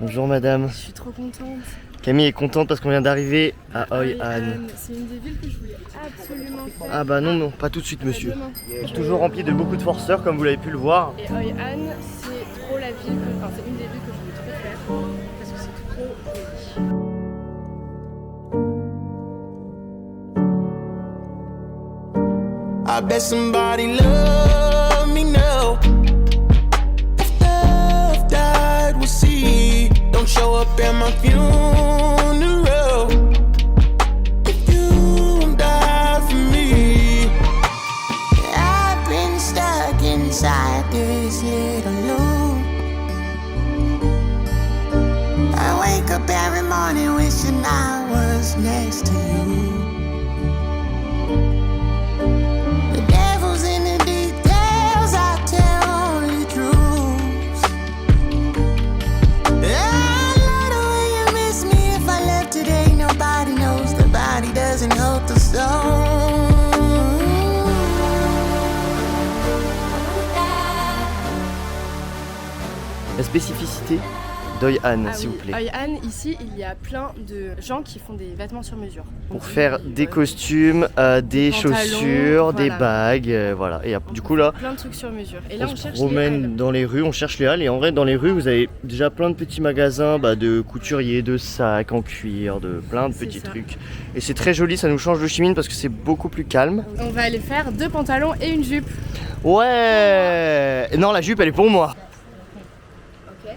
Bonjour madame. Je suis trop contente. Camille est contente parce qu'on vient d'arriver à Hoi An. C'est une des villes que je voulais absolument faire. Ah bah non, non, pas tout de suite monsieur. Demain. Toujours rempli de beaucoup de forceurs comme vous l'avez pu le voir. Et Hoi An, c'est trop la ville, enfin c'est une des villes que je voulais trop faire parce que c'est trop joli. I bet somebody love me now. If love died, we'll see. Don't show up at my funeral. If you won't die for me. I've been stuck inside this little loop. I wake up every morning wishing I was next to you. La spécificité d'Hoi An, s'il vous plaît. Hoi An, ici, il y a plein de gens qui font des vêtements sur mesure. Pour faire des costumes, des pantalons, chaussures, des voilà. bagues, voilà. Et du coup là, Plein de trucs sur mesure. Et là, on on se cherche promène dans les rues, on cherche les halles. Et en vrai, dans les rues, vous avez déjà plein de petits magasins de couturiers, de sacs en cuir, de plein de C'est petits ça. trucs. Et c'est très joli, ça nous change de chimine parce que c'est beaucoup plus calme. On va aller faire 2 pantalons et une jupe. Ouais. Non, la jupe, elle est pour moi. Ok.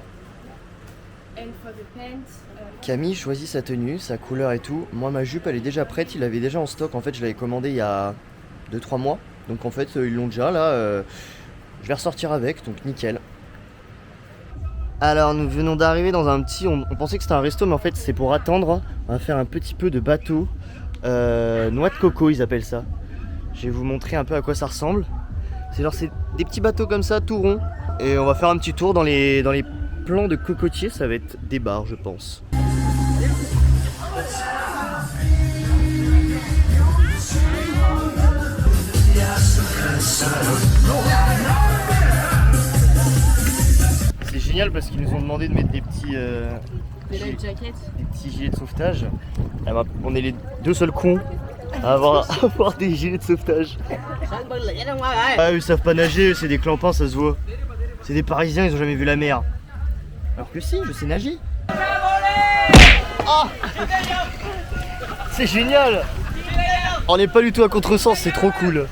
And for the pants. Camille choisit sa tenue, sa couleur et tout. Moi, ma jupe, elle est déjà prête. Il l'avait déjà en stock. En fait, je l'avais commandé il y a 2-3 mois. Donc, en fait, ils l'ont déjà là. Je vais ressortir avec, donc nickel. Alors, nous venons d'arriver dans un petit. On pensait que c'était un resto, mais en fait, c'est pour attendre. On va faire un petit peu de bateau. Noix de coco, ils appellent ça. Je vais vous montrer un peu à quoi ça ressemble. C'est des petits bateaux comme ça, tout ronds. Et on va faire un petit tour dans les plants de cocotiers. Ça va être des bars, je pense. C'est génial parce qu'ils nous ont demandé de mettre des petits, Des light jackets. des petits gilets de sauvetage. Eh ben, on est les deux seuls cons à avoir des gilets de sauvetage. Ah, eux ils savent pas nager, eux, c'est des clampins, ça se voit. C'est des Parisiens, ils ont jamais vu la mer. Alors que si, je sais nager. Ah, c'est génial. On n'est pas du tout à contresens, c'est trop cool.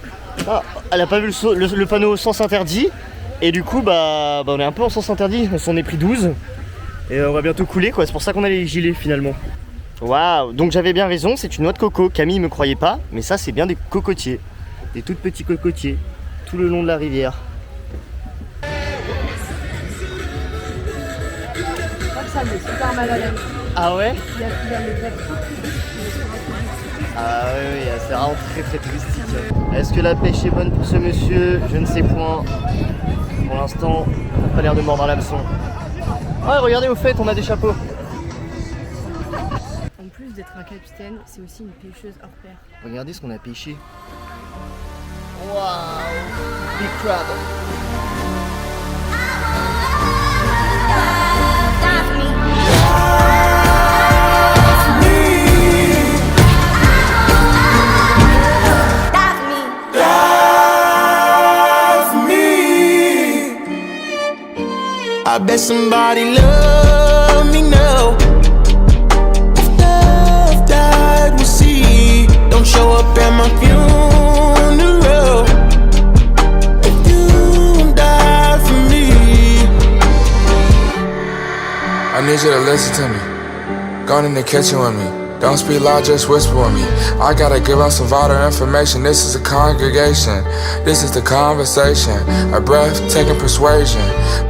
Ah, elle a pas vu le panneau sens interdit. Et du coup, on est un peu en sens interdit. On s'en est pris 12. Et on va bientôt couler, quoi. C'est pour ça qu'on a les gilets finalement. Waouh, donc j'avais bien raison, c'est une noix de coco. Camille me croyait pas, mais ça c'est bien des cocotiers. Des tout petits cocotiers, tout le long de la rivière. Ça me fait super mal à la main. Ah ouais? Il y a le bec. Ah oui, c'est vraiment très très touristique. Est-ce que la pêche est bonne pour ce monsieur? Je ne sais point. Pour l'instant, on n'a pas l'air de mordre à l'hameçon. Ouais, regardez, au fait, on a des chapeaux. En plus d'être un capitaine, c'est aussi une pêcheuse hors pair. Regardez ce qu'on a pêché. Waouh! Big crab! I bet somebody love me now. If love died, we'll see. Don't show up at my funeral. If you won't die for me. I need you to listen to me. Go in the kitchen with me. Don't speak loud, just whisper with me. I gotta give out some vital information. This is a congregation. This is the conversation. A breathtaking persuasion.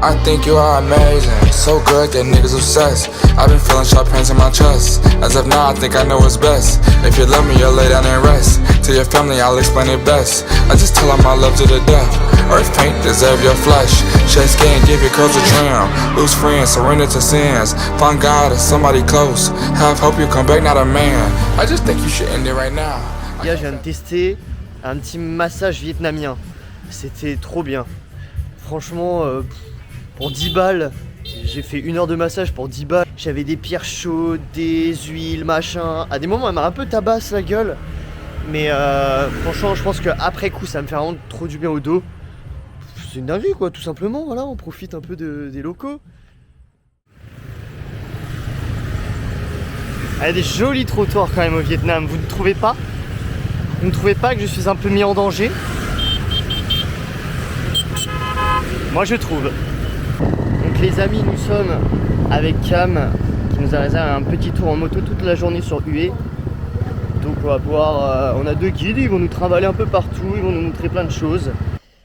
I think you are amazing. So good that niggas obsessed. I've been feeling sharp pains in my chest. As of now, I think I know what's best. If you love me, you'll lay down and rest. To your family, I'll explain it best. I just tell them I love to the death. Earth paint, deserve your flesh. Shed skin, give your curls a trim. Lose friends, surrender to sins. Find God or somebody close. Have hope you come back, not a man. I just think you should end it right now. Là, je viens de tester un petit massage vietnamien. C'était trop bien. Franchement, pour 10 balles, j'ai fait 1 heure de massage pour 10 balles. J'avais des pierres chaudes, des huiles, machin. À des moments, elle m'a un peu tabasse la gueule. Mais franchement, je pense qu'après coup, ça me fait vraiment trop du bien au dos. C'est une dinguerie, quoi, tout simplement. Voilà, on profite un peu des locaux. Il y a des jolis trottoirs quand même au Vietnam, vous ne trouvez pas? Vous ne trouvez pas que je suis un peu mis en danger? Moi je trouve. Donc les amis, nous sommes avec Cam qui nous a réservé un petit tour en moto toute la journée sur Hue. Donc on va pouvoir, on a 2 guides, ils vont nous trimballer un peu partout, ils vont nous montrer plein de choses.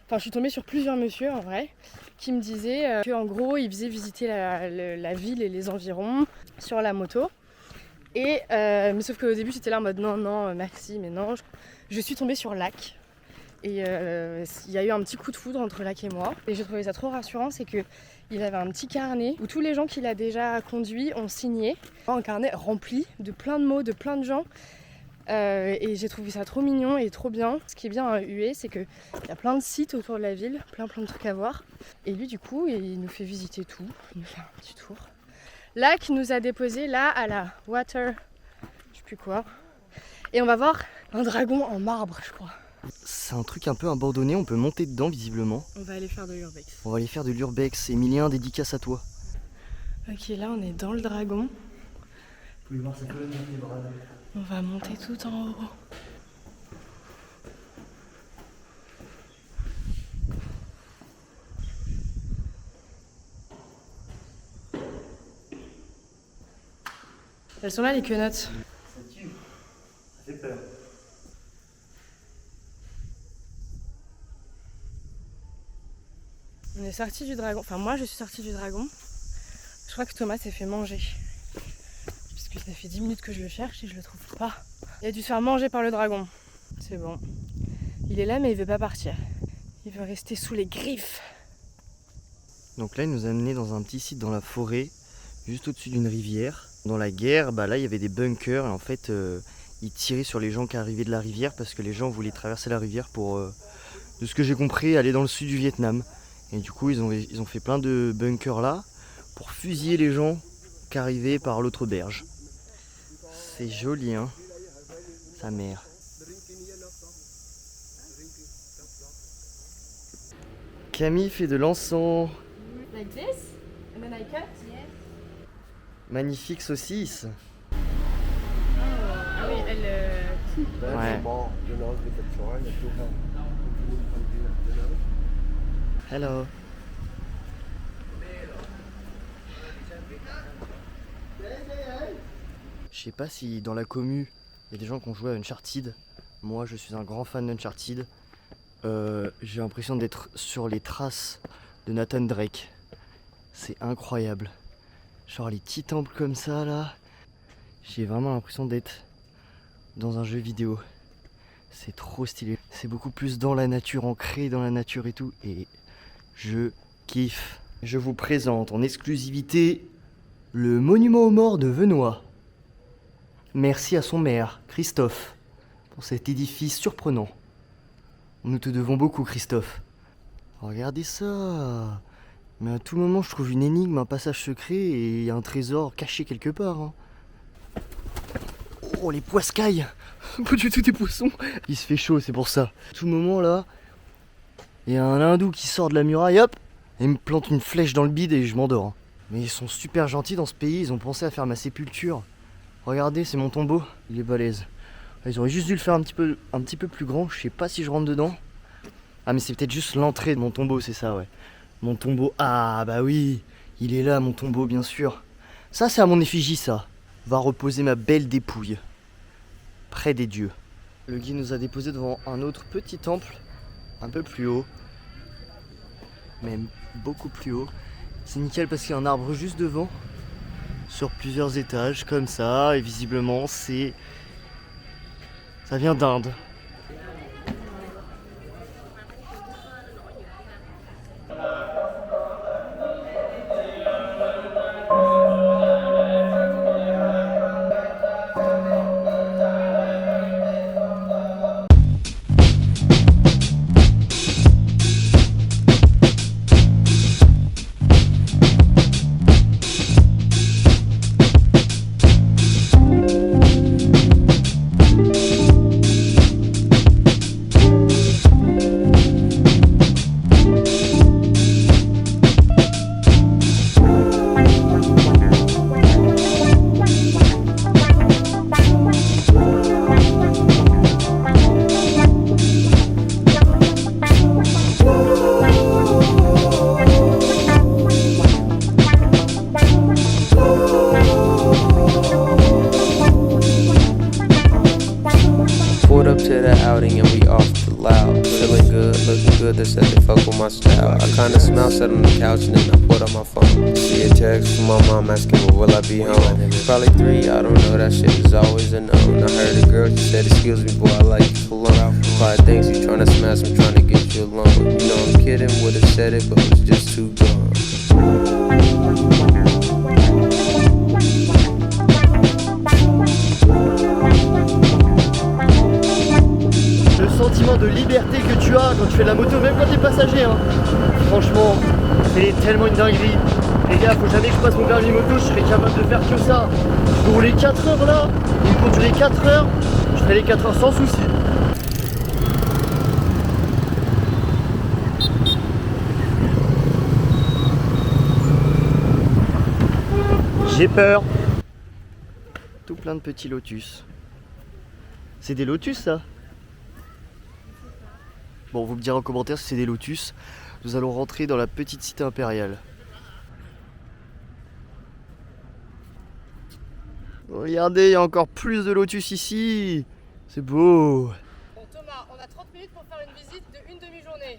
Enfin, je suis tombée sur plusieurs messieurs en vrai qui me disaient qu'en gros ils faisaient visiter la ville et les environs sur la moto. Et mais sauf qu'au début j'étais là en mode non merci mais non. Je suis tombée sur Lac et il y a eu un petit coup de foudre entre Lac et moi. Et j'ai trouvé ça trop rassurant, c'est qu'il avait un petit carnet où tous les gens qu'il a déjà conduits ont signé. Un carnet rempli de plein de mots, de plein de gens. Et j'ai trouvé ça trop mignon et trop bien. Ce qui est bien à Hue, c'est qu'il y a plein de sites autour de la ville, plein de trucs à voir. Et lui du coup, il nous fait visiter tout, il nous fait un petit tour. Lac nous a déposé là à la water, je sais plus quoi. Et on va voir un dragon en marbre, je crois. C'est un truc un peu abandonné, on peut monter dedans visiblement. On va aller faire de l'urbex. On va aller faire de l'urbex. Emilien, dédicace à toi. Ok, là on est dans le dragon. Vous pouvez voir cette colonne vertébrale. On va monter tout en haut. Elles sont là les quenottes. Ça tue. Ça fait peur. On est sorti du dragon. Enfin moi je suis sortie du dragon. Je crois que Thomas s'est fait manger. Parce que ça fait 10 minutes que je le cherche et je le trouve pas. Il a dû se faire manger par le dragon. C'est bon. Il est là mais il veut pas partir. Il veut rester sous les griffes. Donc là il nous a amené dans un petit site dans la forêt, juste au-dessus d'une rivière. Dans la guerre, là il y avait des bunkers et en fait ils tiraient sur les gens qui arrivaient de la rivière parce que les gens voulaient traverser la rivière pour, de ce que j'ai compris, aller dans le sud du Vietnam. Et du coup ils ont fait plein de bunkers là pour fusiller les gens qui arrivaient par l'autre berge. C'est joli hein, sa mère. Camille fait de l'encens. Like this? And then I cut? Magnifique saucisse. Ah oui, elle... Ouais. Hello. Je sais pas si dans la commu, il y a des gens qui ont joué à Uncharted. Moi, je suis un grand fan d'Uncharted. J'ai l'impression d'être sur les traces de Nathan Drake. C'est incroyable. Genre les petits temples comme ça là. J'ai vraiment l'impression d'être dans un jeu vidéo. C'est trop stylé. C'est beaucoup plus dans la nature, ancré dans la nature et tout. Et je kiffe. Je vous présente en exclusivité le monument aux morts de Venoy. Merci à son maire, Christophe, pour cet édifice surprenant. Nous te devons beaucoup, Christophe. Regardez ça. Mais à tout moment, je trouve une énigme, un passage secret et un trésor caché quelque part. Hein. Oh, les poiscailles. Pas du tout des poissons. Il se fait chaud, c'est pour ça. À tout moment, là, il y a un hindou qui sort de la muraille, hop, et me plante une flèche dans le bide et je m'endors. Hein. Mais ils sont super gentils dans ce pays, ils ont pensé à faire ma sépulture. Regardez, c'est mon tombeau, il est balèze. Ils auraient juste dû le faire un petit peu plus grand, je sais pas si je rentre dedans. Ah mais c'est peut-être juste l'entrée de mon tombeau, c'est ça, ouais. Mon tombeau, ah bah oui, il est là mon tombeau bien sûr. Ça c'est à mon effigie ça. Va reposer ma belle dépouille. Près des dieux. Le guide nous a déposé devant un autre petit temple, un peu plus haut. Même beaucoup plus haut. C'est nickel parce qu'il y a un arbre juste devant. Sur plusieurs étages comme ça, et visiblement ça vient d'Inde. pulled up to the outing and we off the loud. Feeling good, looking good, they said they fuck with my style. I kinda smell, sat on the couch and then I pulled out my phone. See a text from my mom asking, well, will I be home? Probably 3, I don't know, that shit is always a no. I heard a girl, she said, excuse me, boy, I like you cologne. 5 things you tryna smash, I'm tryna get you alone. You know I'm kidding, would've said it, but it was just too gone. Le sentiment de liberté que tu as quand tu fais de la moto, même quand t'es passager, hein. Franchement, c'est tellement une dinguerie. Les gars, faut jamais que je passe mon permis moto, je serais capable de faire que ça. Je peux rouler 4 heures là, il faut durer 4 heures, je ferai les 4 heures sans souci. J'ai peur. Tout plein de petits lotus. C'est des lotus ça? Bon, vous me direz en commentaire si c'est des lotus. Nous allons rentrer dans la petite cité impériale. Regardez, il y a encore plus de lotus ici. C'est beau. Bon Thomas, on a 30 minutes pour faire une visite de une demi-journée.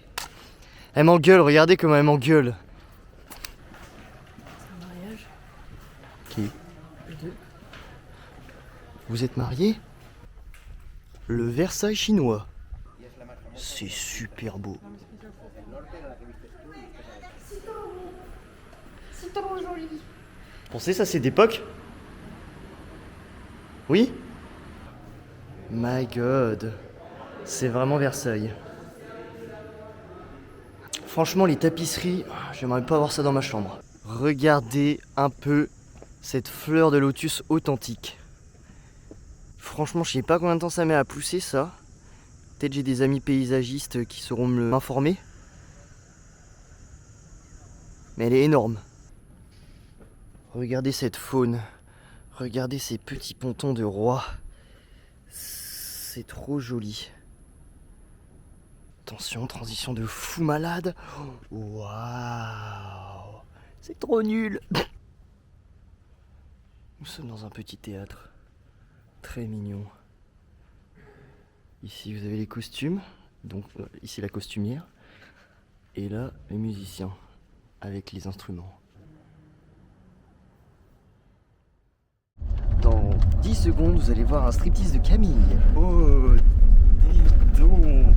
Elle m'engueule, regardez comment elle m'engueule. C'est un mariage. Qui? Les deux. Vous êtes mariés? Le Versailles chinois. C'est super beau. C'est trop joli. Pensez ça c'est d'époque? Oui? My god. C'est vraiment Versailles. Franchement les tapisseries, j'aimerais pas avoir ça dans ma chambre. Regardez un peu cette fleur de lotus authentique. Franchement je sais pas combien de temps ça met à pousser ça. Peut-être j'ai des amis paysagistes qui sauront m'informer. Mais elle est énorme. Regardez cette faune. Regardez ces petits pontons de roi. C'est trop joli. Attention, transition de fou malade. Waouh! C'est trop nul. Nous sommes dans un petit théâtre. Très mignon. Ici vous avez les costumes, donc ici la costumière, et là les musiciens avec les instruments. Dans 10 secondes vous allez voir un striptease de Camille. Oh, dis donc.